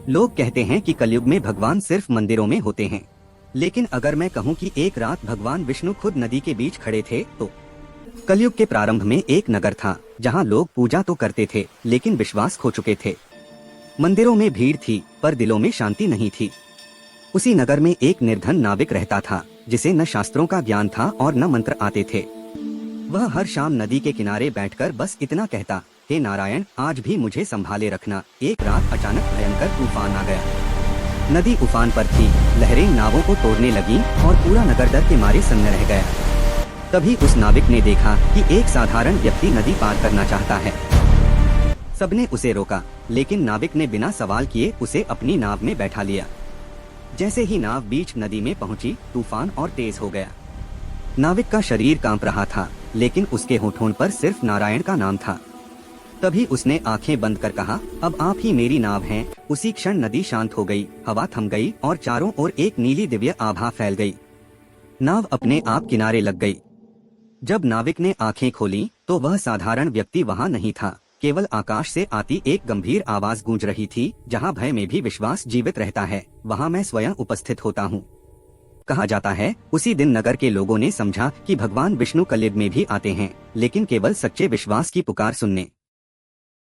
लोग कहते हैं कि कलयुग में भगवान सिर्फ मंदिरों में होते हैं, लेकिन अगर मैं कहूँ कि एक रात भगवान विष्णु खुद नदी के बीच खड़े थे तो। कलयुग के प्रारंभ में एक नगर था जहाँ लोग पूजा तो करते थे लेकिन विश्वास खो चुके थे। मंदिरों में भीड़ थी पर दिलों में शांति नहीं थी। उसी नगर में एक निर्धन नाविक रहता था जिसे न शास्त्रों का ज्ञान था और न मंत्र आते थे। वह हर शाम नदी के किनारे बैठकर बस इतना कहता, हे नारायण, आज भी मुझे संभाले रखना। एक रात अचानक भयंकर तूफान आ गया। नदी उफान पर थी, लहरें नावों को तोड़ने लगी और पूरा नगर डर के मारे सन्न रह गया। तभी उस नाविक ने देखा कि एक साधारण व्यक्ति नदी पार करना चाहता है। सबने उसे रोका, लेकिन नाविक ने बिना सवाल किए उसे अपनी नाव में बैठा लिया। जैसे ही नाव बीच नदी में पहुंची, तूफान और तेज हो गया। नाविक का शरीर कांप रहा था, लेकिन उसके होठों पर सिर्फ नारायण का नाम था। तभी उसने आंखें बंद कर कहा, अब आप ही मेरी नाव हैं। उसी क्षण नदी शांत हो गई, हवा थम गई और चारों ओर एक नीली दिव्य आभा फैल गई। नाव अपने आप किनारे लग गई। जब नाविक ने आंखें खोली तो वह साधारण व्यक्ति वहां नहीं था, केवल आकाश से आती एक गंभीर आवाज गूंज रही थी, जहां भय में भी विश्वास जीवित रहता है, वहां मैं स्वयं उपस्थित होता हूँ। कहा जाता है उसी दिन नगर के लोगों ने समझा कि भगवान विष्णु कलयुग में भी आते हैं, लेकिन केवल सच्चे विश्वास की पुकार सुनने।